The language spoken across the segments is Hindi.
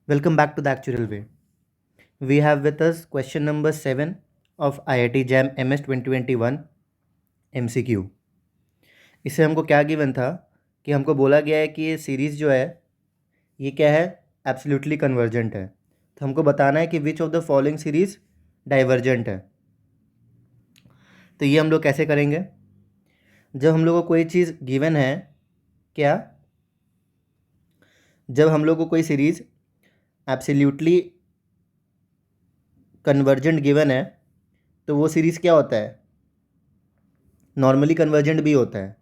Welcome back to the Actual Way. We have with us question number 7 of IIT JAM MS 2021 MCQ. इससे हमको क्या गिवन था कि हमको बोला गया है कि ये सीरीज़ जो है ये क्या है, एब्सोल्युटली कन्वर्जेंट है। तो हमको बताना है कि which of the following series divergent है। तो ये हम लोग कैसे करेंगे? जब हम लोग को कोई चीज़ गिवन है, क्या जब हम लोग को कोई सीरीज़ एब्सोल्युटली कन्वर्जेंट गिवन है तो वो सीरीज़ क्या होता है, नॉर्मली कन्वर्जेंट भी होता है।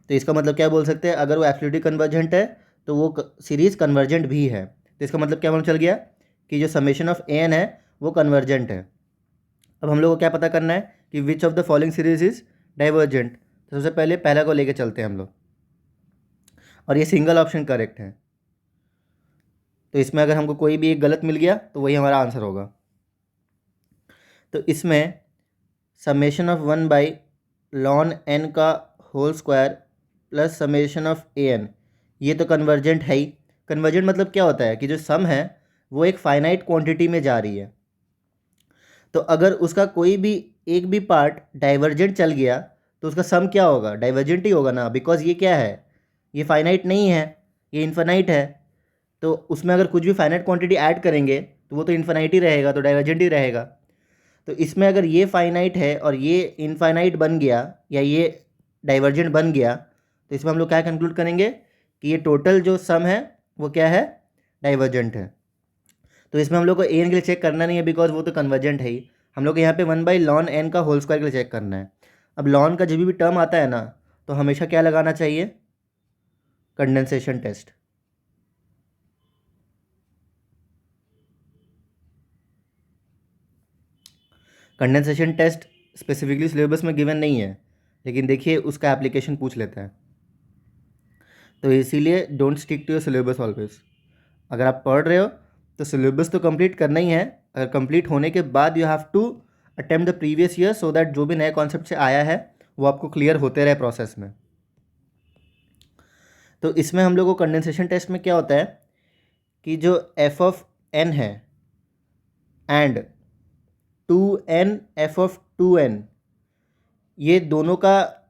तो इसका मतलब क्या बोल सकते हैं, अगर वो एब्सोल्युटली कन्वर्जेंट है तो वो सीरीज़ कन्वर्जेंट भी है। तो इसका मतलब क्या मालूम चल गया कि जो समेशन ऑफ ए एन है वो कन्वर्जेंट है। अब हम लोग को क्या पता करना है कि which of the following series is divergent. तो सबसे पहले पहला को लेके चलते हैं हम लोग, और ये सिंगल ऑप्शन करेक्ट है। तो इसमें अगर हमको कोई भी एक गलत मिल गया तो वही हमारा आंसर होगा। तो इसमें समेशन ऑफ 1 ln n का whole square plus summation of A N, ये तो कन्वर्जेंट है ही। कन्वर्जेंट मतलब क्या होता है कि जो सम है वो एक फाइनाइट क्वांटिटी में जा रही है। तो अगर उसका कोई भी एक भी पार्ट डाइवर्जेंट चल गया तो उसका सम क्या होगा, डाइवर्जेंट ही होगा ना, बिकॉज ये क्या है, ये फाइनाइट नहीं है, ये इन्फिनाइट है। तो उसमें अगर कुछ भी फाइनाइट क्वांटिटी ऐड करेंगे तो वो तो इन्फिनाइट ही रहेगा, तो डाइवर्जेंट ही रहेगा। तो इसमें अगर ये फाइनाइट है और ये इनफाइनाइट बन गया या ये डाइवर्जेंट बन गया तो इसमें हम लोग क्या कंक्लूड करेंगे कि ये टोटल जो सम है वो क्या है, डाइवर्जेंट है। तो इसमें हम लोग को ए एन के लिए चेक करना नहीं है बिकॉज वो तो कन्वर्जेंट है ही। हम लोग को यहाँ पे 1/ln n का होल स्क्वायर के लिए चेक करना है। अब लॉन का जब भी टर्म आता है ना तो हमेशा क्या लगाना चाहिए, condensation test. Condensation test specifically syllabus में गिवन नहीं है, लेकिन देखिए उसका एप्लीकेशन पूछ लेता है। तो इसीलिए don't stick to your syllabus always. अगर आप पढ़ रहे हो तो सिलेबस तो कंप्लीट करना ही है। अगर कंप्लीट होने के बाद you have to attempt the previous year so that जो भी नए कॉन्सेप्ट से आया है वो आपको क्लियर होते रहे प्रोसेस में। तो इसमें हम लोग को कंडेंसेशन टेस्ट में क्या होता है कि जो एफ ऑफ एन है and 2n F of 2n, ये दोनों का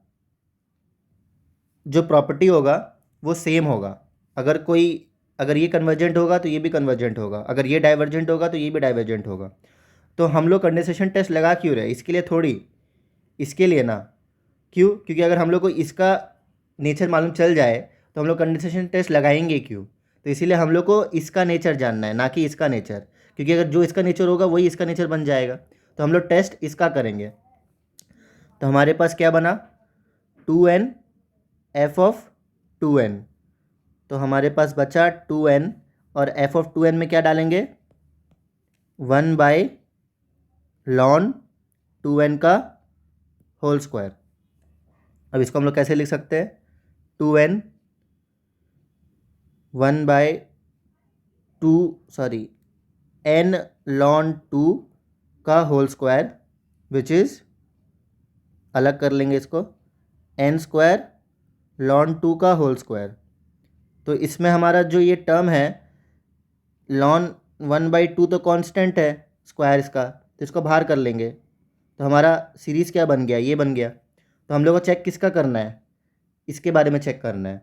जो प्रॉपर्टी होगा वो सेम होगा। अगर ये कन्वर्जेंट होगा तो ये भी कन्वर्जेंट होगा, अगर ये डाइवर्जेंट होगा तो ये भी डाइवर्जेंट होगा। तो हम लोग कंडेंसेशन टेस्ट लगा क्यों रहे, इसके लिए थोड़ी, इसके लिए ना। क्यों? क्योंकि अगर हम लोग को इसका नेचर मालूम चल जाए तो हम लोग कंडेंसेशन टेस्ट लगाएंगे क्यों। तो इसीलिए हम लोग को इसका नेचर जानना है, ना कि इसका नेचर, क्योंकि अगर जो इसका नेचर होगा वही इसका नेचर बन जाएगा। तो हम लोग टेस्ट इसका करेंगे। तो हमारे पास क्या बना, 2n एफ ऑफ 2n। तो हमारे पास बचा 2n और एफ ऑफ 2n में क्या डालेंगे, 1/ln 2n का होल स्क्वायर। अब इसको हम लोग कैसे लिख सकते हैं, 2n 1/n ln 2 का होल स्क्वायर, विच इज़, अलग कर लेंगे इसको, n स्क्वायर ln 2 का होल स्क्वायर। तो इसमें हमारा जो ये टर्म है ln 1/2 तो कांस्टेंट है स्क्वायर इसका, तो इसको बाहर कर लेंगे। तो हमारा सीरीज़ क्या बन गया, ये बन गया। तो हम लोग को चेक किसका करना है, इसके बारे में चेक करना है।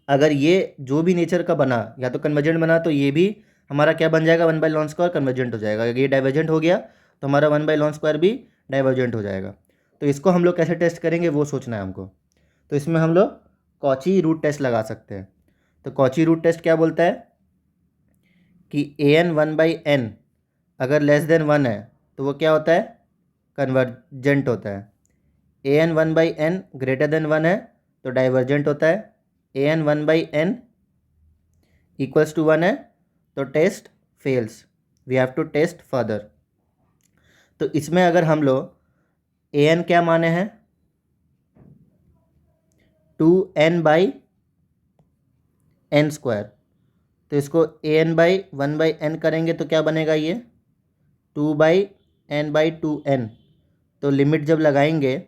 अगर ये जो भी नेचर का बना या तो कन्वर्जेंट बना तो ये भी हमारा क्या बन जाएगा, 1/ln स्क्वायर कन्वर्जेंट हो जाएगा। अगर ये डाइवर्जेंट हो गया तो हमारा 1/ln स्क्वायर भी डाइवर्जेंट हो जाएगा। तो इसको हम लोग कैसे टेस्ट करेंगे वो सोचना है हमको। तो इसमें हम लोग कॉची रूट टेस्ट लगा सकते हैं। तो कॉची रूट टेस्ट क्या बोलता है कि an 1/n अगर लेस देन 1 है तो वो क्या होता है, कन्वर्जेंट होता है। an 1/n ग्रेटर देन 1 है तो डाइवर्जेंट होता है। an 1/n इक्वल्स टू 1 है तो test fails, we have to test further. तो इसमें अगर हम लोग an क्या माने हैं, 2n/n स्क्वायर, तो इसको an/1/n करेंगे तो क्या बनेगा, ये 2/n/2n। तो लिमिट जब लगाएंगे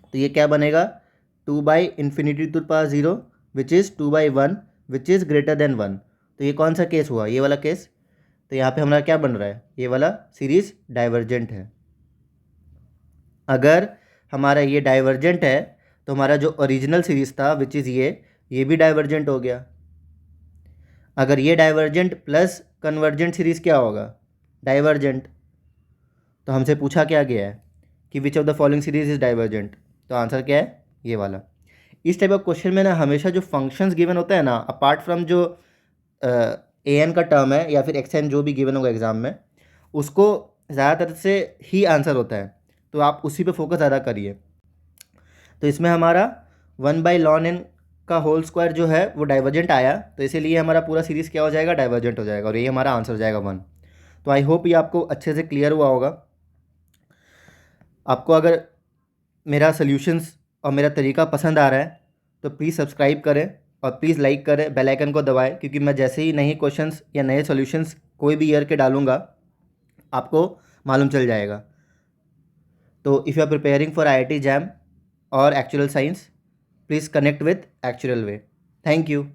तो ये क्या बनेगा, 2/∞ to the power 0 which is 2/1। Which is greater than 1। तो ये कौन सा केस हुआ, ये वाला केस। तो यहाँ पे हमारा क्या बन रहा है, ये वाला सीरीज़ डाइवर्जेंट है। अगर हमारा ये डाइवर्जेंट है तो हमारा जो ओरिजिनल सीरीज़ था विच इज़ ये भी डाइवर्जेंट हो गया। अगर ये डाइवर्जेंट प्लस कन्वर्जेंट सीरीज़ क्या होगा, डाइवर्जेंट। तो हमसे पूछा क्या गया है कि which of the following series is divergent, तो आंसर क्या है, ये वाला। इस टाइप ऑफ क्वेश्चन में ना हमेशा जो फंक्शंस गिवन होता है ना, अपार्ट फ्रॉम जो ए एन का टर्म है या फिर एक्स एन जो भी गिवन होगा एग्जाम में, उसको ज़्यादातर से ही आंसर होता है, तो आप उसी पे फोकस ज़्यादा करिए। तो इसमें हमारा 1/ln n का होल स्क्वायर जो है वो डाइवर्जेंट आया, तो इसीलिए हमारा पूरा सीरीज़ क्या हो जाएगा, डाइवर्जेंट हो जाएगा, और यही हमारा आंसर हो जाएगा 1। तो आई होप ये आपको अच्छे से क्लियर हुआ होगा। आपको अगर मेरा सॉल्यूशंस और मेरा तरीका पसंद आ रहा है तो प्लीज़ सब्सक्राइब करें और प्लीज़ लाइक करें, बेल आइकन को दबाएं, क्योंकि मैं जैसे ही नए क्वेश्चंस या नए सॉल्यूशंस कोई भी ईयर के डालूंगा आपको मालूम चल जाएगा। तो if you are preparing for IIT JAM और actual science, please connect with actual way. Thank you.